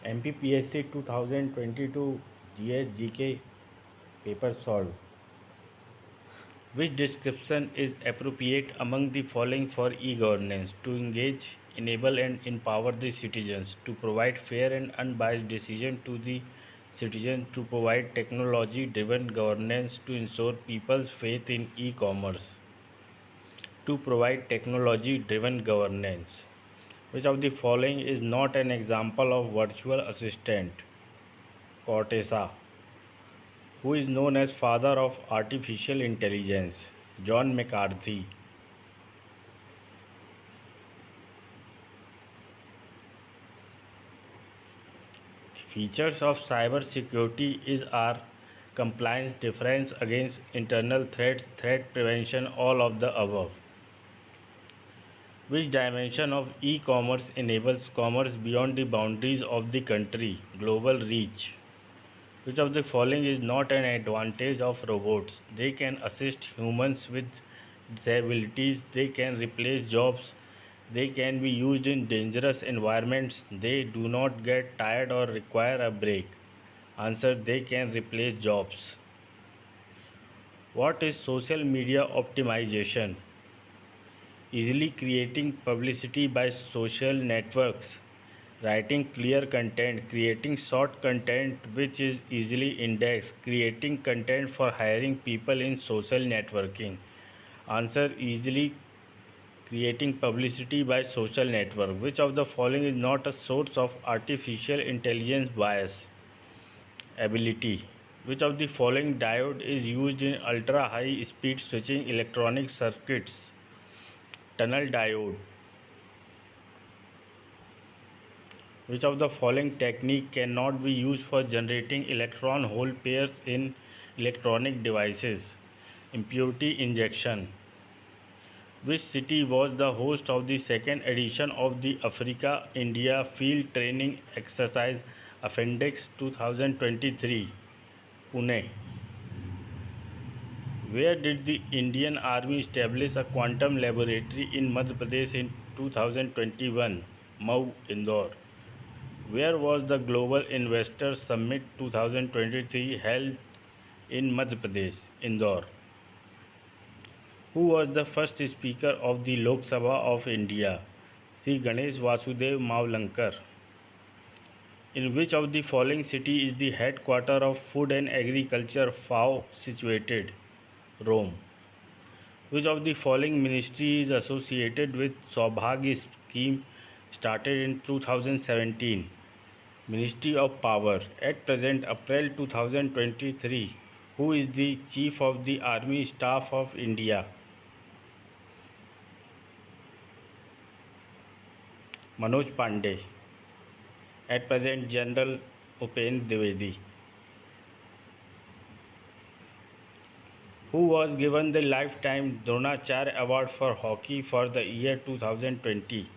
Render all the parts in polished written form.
MPPSC 2022 GS/GK paper solved. Which description is appropriate among the following for e-governance? To engage, enable and empower the citizens, to provide fair and unbiased decision to the citizen, to provide technology-driven governance to ensure people's faith in e-commerce, to provide technology-driven governance. Which of the following is not an example of virtual assistant? Cortesa. Who is known as father of artificial intelligence? John McCarthy. Features of cybersecurity is are compliance, defense against internal threats, threat prevention, all of the above. Which dimension of e-commerce enables commerce beyond the boundaries of the country? Global reach. Which of the following is not an advantage of robots? They can assist humans with disabilities, they can replace jobs, they can be used in dangerous environments, they do not get tired or require a break. Answer: they can replace jobs. What is social media optimization? Easily creating publicity by social networks, writing clear content, creating short content which is easily indexed, creating content for hiring people in social networking. Answer: easily creating publicity by social network. Which of the following is not a source of artificial intelligence bias? Ability. Which of the following diode is used in ultra high speed switching electronic circuits? Tunnel diode. Which of the following technique cannot be used for generating electron hole pairs in electronic devices? Impurity injection. Which city was the host of the second edition of the Africa India Field Training Exercise Appendix 2023? Pune. Where did the Indian Army establish a quantum laboratory in Madhya Pradesh in 2021? Mau, Indore. Where was the Global Investors Summit 2023 held in Madhya Pradesh? Indore. Who was the first Speaker of the Lok Sabha of India? Sri Ganesh Vasudev Mavlankar. In which of the following city is the headquarter of Food and Agriculture FAO situated? Rome. Which of the following ministry is associated with Saubhagya scheme started in 2017? Ministry of Power. At present, April 2023. Who is the Chief of the Army Staff of India? Manoj Pandey. At present, General Upen Dwivedi. Who was given the Lifetime Dronacharya Award for Hockey for the year 2020?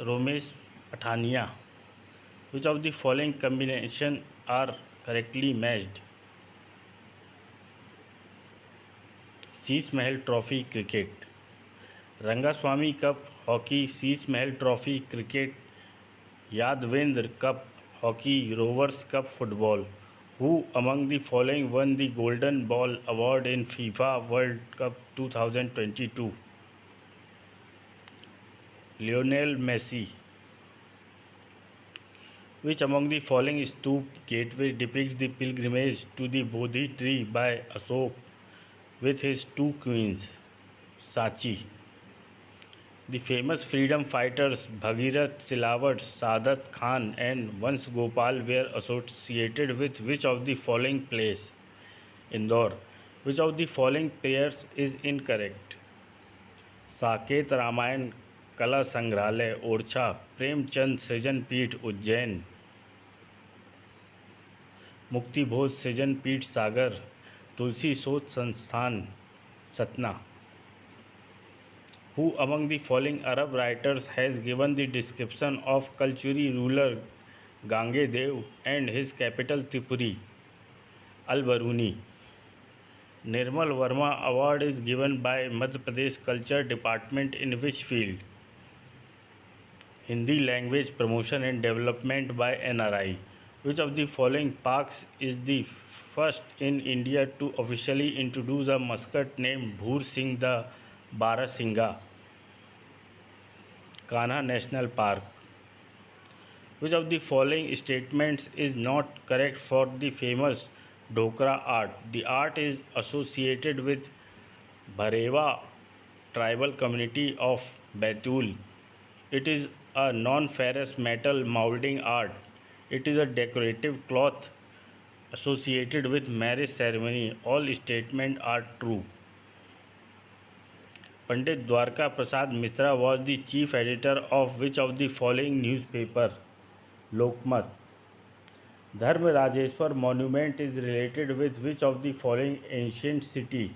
Romesh Pathania. Which of the following combinations are correctly matched? Sheesh Mahal Trophy Cricket. Rangaswamy Cup Hockey, Sheesh Mahal Trophy Cricket, Yadvendra Cup Hockey, Rovers Cup Football. Who among the following won the Golden Ball Award in FIFA World Cup 2022? Lionel Messi. Which among the following stoop gateway depicts the pilgrimage to the Bodhi tree by Ashok with his two queens? Sachi. The famous freedom fighters Bhagirath Silawat, Saadat Khan and Vansh Gopal were associated with which of the following place? Indore. Which of the following pairs is incorrect? Saket Ramayan कला संग्रहालय ओरछा, प्रेमचंद सृजन पीठ उज्जैन, मुक्तिभोज सृजन पीठ सागर, तुलसी शोध संस्थान Satna. Who among the following Arab writers has given the description of Kalchuri ruler Gangedev and his capital Tripuri? Al-Baruni. Nirmal Verma Award is given by Madhya Pradesh Culture Department in which field? Hindi language promotion and development by NRI. Which of the following parks is the first in India to officially introduce a mascot named Bhoor Singh the Barasingha? Kanha National Park. Which of the following statements is not correct for the famous Dhokra art? The art is associated with Bharewa tribal community of Baitul. It is a non-ferrous metal molding art. It is a decorative cloth associated with marriage ceremony. All statements are true. Pandit Dwarka Prasad Mishra was the chief editor of which of the following newspaper? Lokmat. Dharma Rajeshwar monument is related with which of the following ancient city?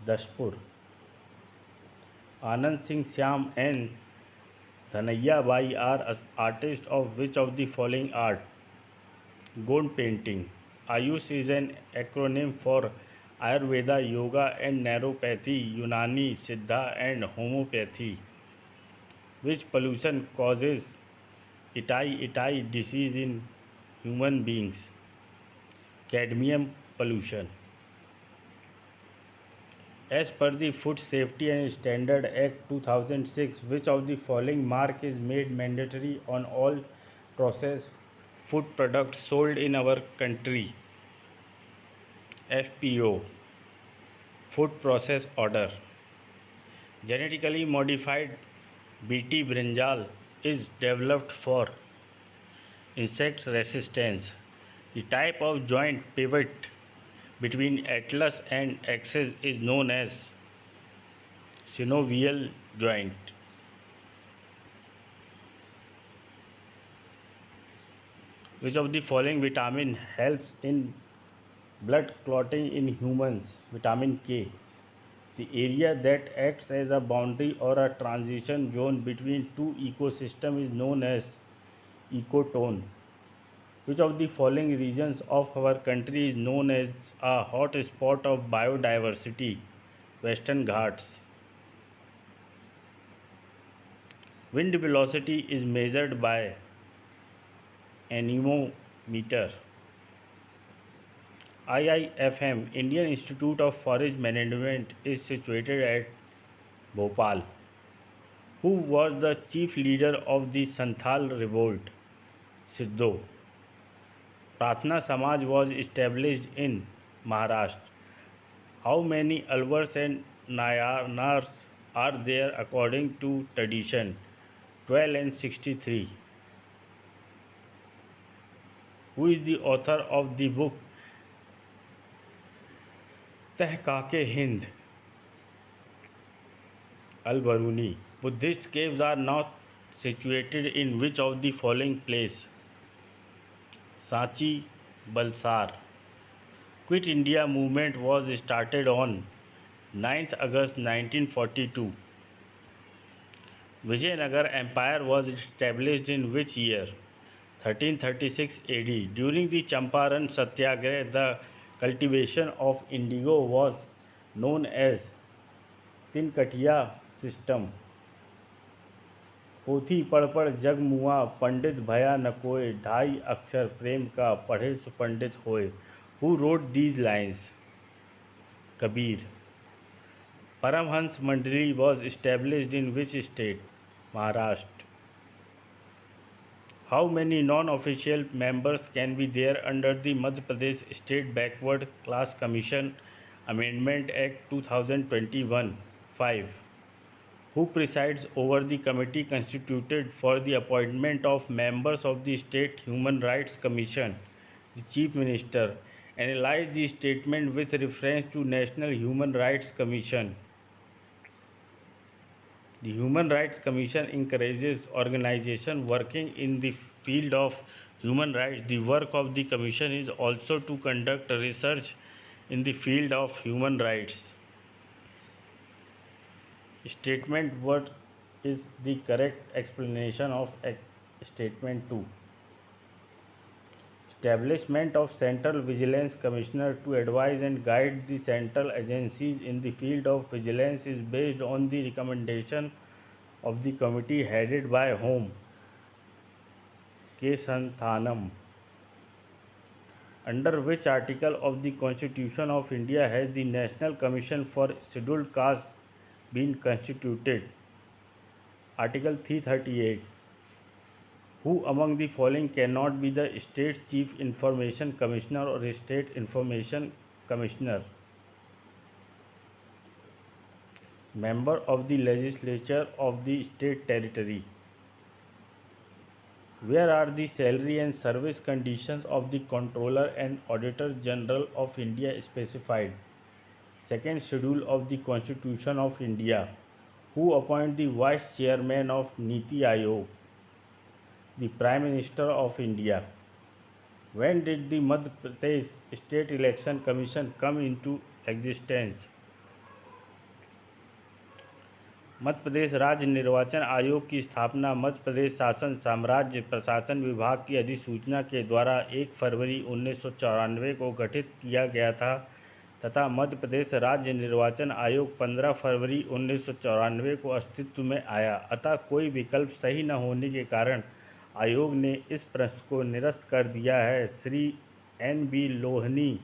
Dashpur. Anand Singh Syam and Dhanaiya Bai are artists of which of the following art? Gond painting. Ayush is an acronym for Ayurveda, Yoga and Naturopathy, Unani, Siddha and Homeopathy. Which pollution causes itai disease in human beings? Cadmium pollution. As per the Food Safety and Standard Act 2006, which of the following mark is made mandatory on all processed food products sold in our country? FPO, Food Process Order. Genetically modified BT brinjal is developed for insect resistance. The type of joint pivot between atlas and axis is known as synovial joint. Which of the following vitamin helps in blood clotting in humans? Vitamin K. The area that acts as a boundary or a transition zone between two ecosystems is known as ecotone. Which of the following regions of our country is known as a hot spot of biodiversity? Western Ghats. Wind velocity is measured by anemometer. IIFM, Indian Institute of Forest Management, is situated at Bhopal. Who was the chief leader of the Santhal revolt? Siddho. Pratna Samaj was established in Maharashtra. How many Alvars and Nayars are there according to tradition? 12 and 63. Who is the author of the book Tehkake-Hind? Al-Baruni. Buddhist caves are now situated in which of the following place? Sanchi, Balsar. Quit India movement was started on 9th August 1942. Vijayanagar Empire was established in which year? 1336 AD. During the Champaran Satyagraha, the cultivation of indigo was known as Tinkatiya system. पोथी पढ़ पढ़ जग मुआ पंडित भया न कोय ढाई अक्षर प्रेम का पढ़े सुपंडित होए. Who wrote these lines? Kabir. Paramhans Mandali was established in which state? Maharashtra. How many non-official members can be there under the Madhya Pradesh State Backward Class Commission Amendment Act 2021? 5. Who presides over the committee constituted for the appointment of members of the State Human Rights Commission? The Chief Minister. Analyze the statement with reference to National Human Rights Commission. The Human Rights Commission encourages organizations working in the field of human rights. The work of the Commission is also to conduct research in the field of human rights. Statement what is the correct explanation of statement 2? establishment of Central Vigilance Commissioner to advise and guide the central agencies in the field of vigilance is based on the recommendation of the committee headed by Home K. Santhanam. Under which article of the Constitution of India has the National Commission for Scheduled Castes been constituted? Article 338. Who among the following cannot be the State Chief Information Commissioner or State Information Commissioner? Member of the legislature of the state territory. Where are the salary and service conditions of the Controller and Auditor General of India specified? Second schedule of the Constitution of India. Who appoint the Vice Chairman of Niti Aayog? The Prime Minister of India. When did the Madhya Pradesh State Election Commission come into existence? Madhya Pradesh राज्य निर्वाचन आयोग की स्थापना मध्य प्रदेश शासन साम्राज्य प्रशासन विभाग की अधिसूचना के द्वारा 1 फरवरी 1994 को गठित किया गया था तथा मध्य प्रदेश राज्य निर्वाचन आयोग 15 फरवरी 1994 को अस्तित्व में आया। अतः कोई विकल्प सही न होने के कारण आयोग ने इस प्रश्न को निरस्त कर दिया है। श्री N.B. लोहनी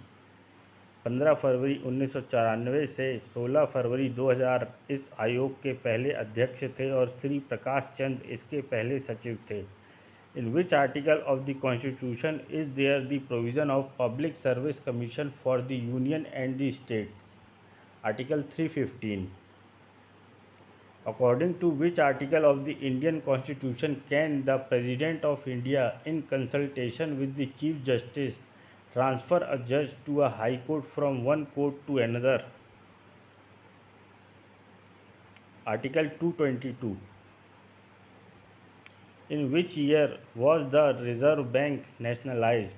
15 फरवरी 1994 से 16 फरवरी 2000 इस आयोग के पहले अध्यक्ष थे और श्री प्रकाश चंद्र इसके पहले सचिव थे। In which article of the constitution is there the provision of public service commission for the union and the states? Article 315. According to which article of the Indian Constitution can the President of India, in consultation with the Chief Justice, transfer a judge to a high court from one court to another? Article 222. In which year was the Reserve Bank nationalized?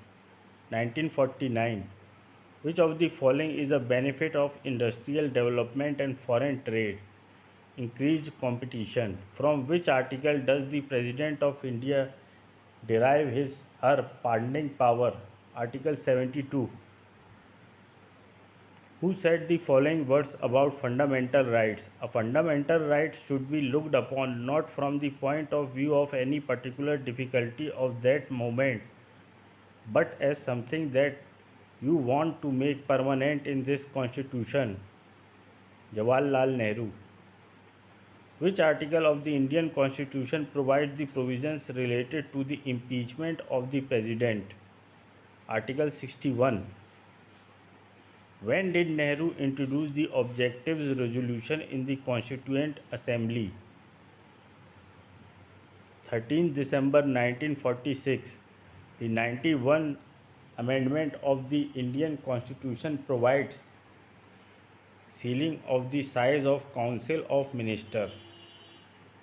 1949. Which of the following is a benefit of industrial development and foreign trade? Increased competition. From which article does the President of India derive her pardoning power? Article 72. Who said the following words about fundamental rights? A fundamental right should be looked upon not from the point of view of any particular difficulty of that moment, but as something that you want to make permanent in this constitution. Jawaharlal Nehru. Which article of the Indian Constitution provides the provisions related to the impeachment of the President? Article 61. When did Nehru introduce the Objectives Resolution in the Constituent Assembly? 13 December 1946. The 91 Amendment of the Indian Constitution provides ceiling of the size of Council of Ministers.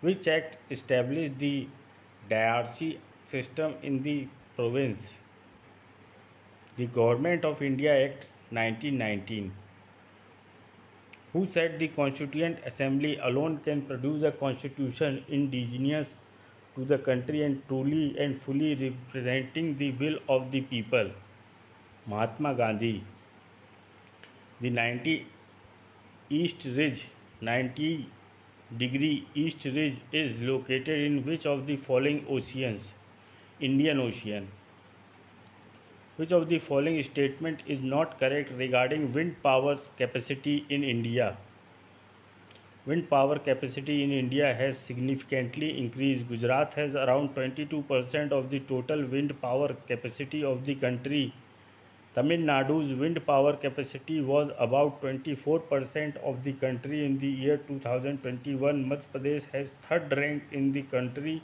Which act established the diarchy system in the province? The Government of India Act 1919. Who said the Constituent Assembly alone can produce a constitution indigenous to the country and truly and fully representing the will of the people? Mahatma Gandhi. The 90 East Ridge 90-degree East Ridge is located in which of the following oceans? Indian Ocean. Which of the following statement is not correct regarding wind power capacity in India? Wind power capacity in India has significantly increased. Gujarat has around 22% of the total wind power capacity of the country. Tamil Nadu's wind power capacity was about 24% of the country in the year 2021. Madhya Pradesh has third rank in the country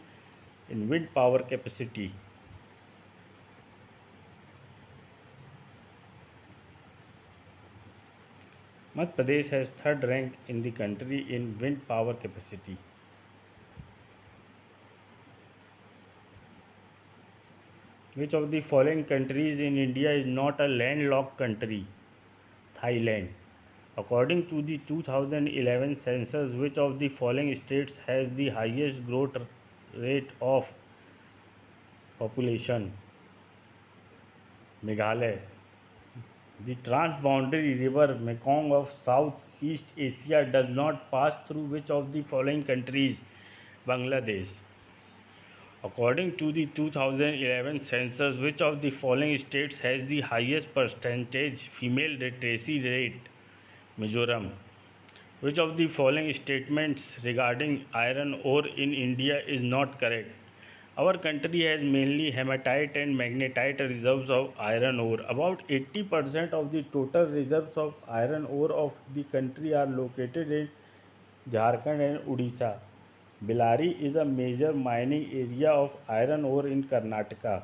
in wind power capacity. Madhya Pradesh has third rank in the country in wind power capacity. Which of the following countries in India is not a landlocked country? Thailand. According to the 2011 census, which of the following states has the highest growth rate of population? Meghalaya. The transboundary river Mekong of Southeast Asia does not pass through which of the following countries? Bangladesh. According to the 2011 census, which of the following states has the highest percentage female literacy rate? Mizoram. Which of the following statements regarding iron ore in India is not correct? Our country has mainly hematite and magnetite reserves of iron ore. About 80% of the total reserves of iron ore of the country are located in Jharkhand and Odisha. Bellary is a major mining area of iron ore in Karnataka.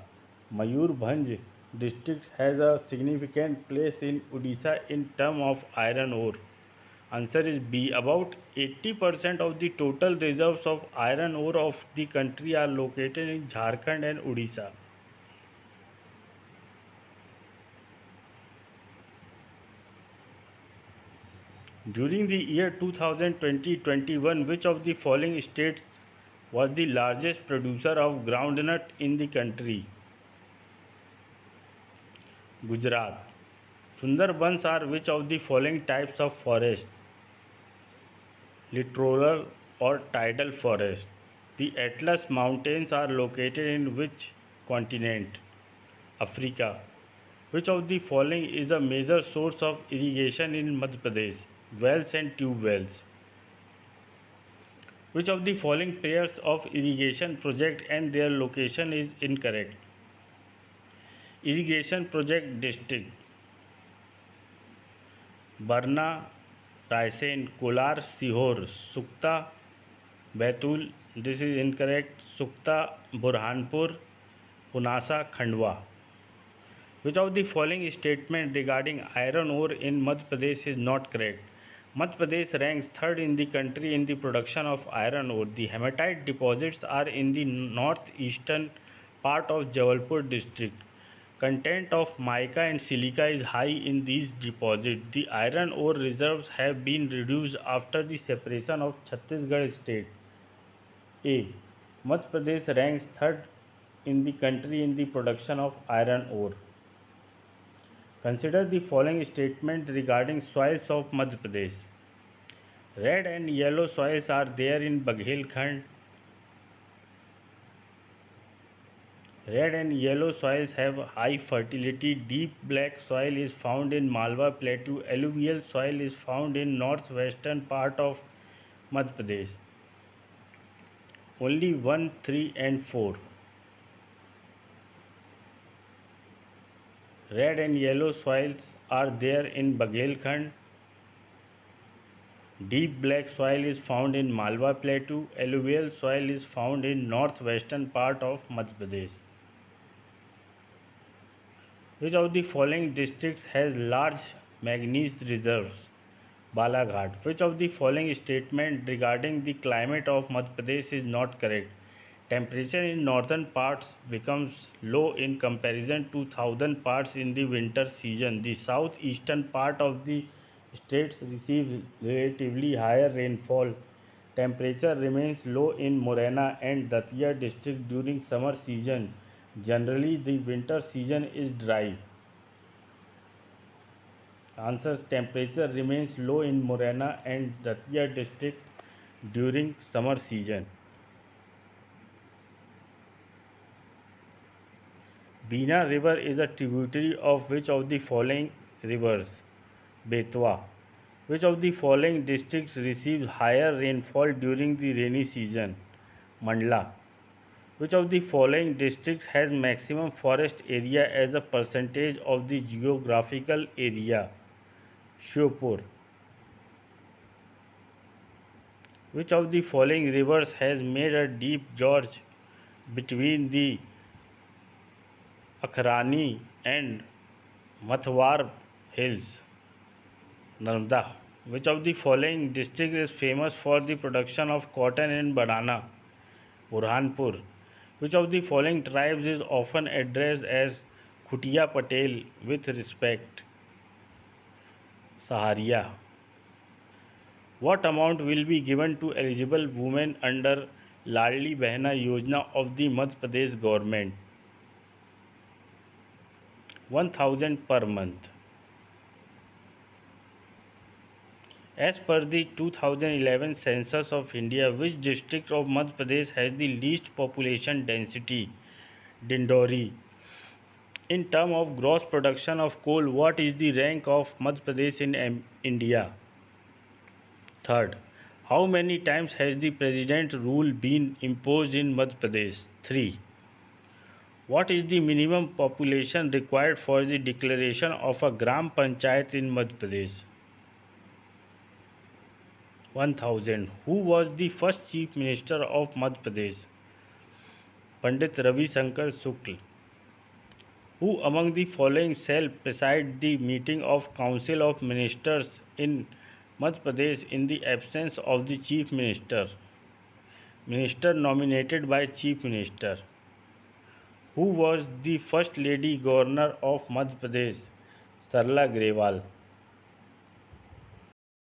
Mayurbhanj district has a significant place in Odisha in terms of iron ore. Answer is B. About 80% of the total reserves of iron ore of the country are located in Jharkhand and Odisha. During the year 2020-21, which of the following states was the largest producer of groundnut in the country? Gujarat. Sundarbans are which of the following types of forest? Littoral or tidal forest. The Atlas Mountains are located in which continent? Africa. Which of the following is a major source of irrigation in Madhya Pradesh? Wells and tube wells. Which of the following pairs of irrigation project and their location is incorrect? Irrigation project district. Barna, Raisen, Kolar, Sihor, Sukta, Baitul. This is incorrect. Sukta, Burhanpur, Punasa, Khandwa. Which of the following statement regarding iron ore in Madhya Pradesh is not correct? Madhya Pradesh ranks third in the country in the production of iron ore. The hematite deposits are in the northeastern part of Jabalpur district. Content of mica and silica is high in these deposits. The iron ore reserves have been reduced after the separation of Chhattisgarh state. A. Madhya Pradesh ranks third in the country in the production of iron ore. Consider the following statement regarding soils of Madhya Pradesh. Red and yellow soils are there in Baghelkhand. Red and yellow soils have high fertility. Deep black soil is found in Malwa Plateau. Alluvial soil is found in northwestern part of Madhya Pradesh. Only 1, 3 and 4. Red and yellow soils are there in Baghelkhand. Deep black soil is found in Malwa Plateau. Alluvial soil is found in northwestern part of Madhya Pradesh. Which of the following districts has large manganese reserves? Balaghat. Which of the following statement regarding the climate of Madhya Pradesh is not correct? Temperature in northern parts becomes low in comparison to southern parts in the winter season. The southeastern part of the states receives relatively higher rainfall. Temperature remains low in Morena and Datia district during summer season. Generally, the winter season is dry. Answers: temperature remains low in Morena and Datia district during summer season. Bina river is a tributary of which of the following rivers? Betwa. Which of the following districts receives higher rainfall during the rainy season? Mandla. Which of the following districts has maximum forest area as a percentage of the geographical area? Shiopur. Which of the following rivers has made a deep gorge between the Akhrani and Mathwar hills? Narmada. Which of the following district is famous for the production of cotton and banana? Burhanpur. Which of the following tribes is often addressed as Khutiya Patel with respect? Saharia. What amount will be given to eligible women under Ladli Behna Yojana of the Madhya Pradesh government? 1000 per month. As per the 2011 census of India, which district of Madhya Pradesh has the least population density? Dindori. In terms of gross production of coal, what is the rank of Madhya Pradesh in India? Third, how many times has the president rule been imposed in Madhya Pradesh? 3. What is the minimum population required for the declaration of a Gram Panchayat in Madhya Pradesh? 1000. Who was the first Chief Minister of Madhya Pradesh? Pandit Ravi Shankar Shukla. Who among the following shall preside the meeting of Council of Ministers in Madhya Pradesh in the absence of the Chief Minister? Minister nominated by Chief Minister. Who was the first Lady Governor of Madhya Pradesh? Sarla Grewal.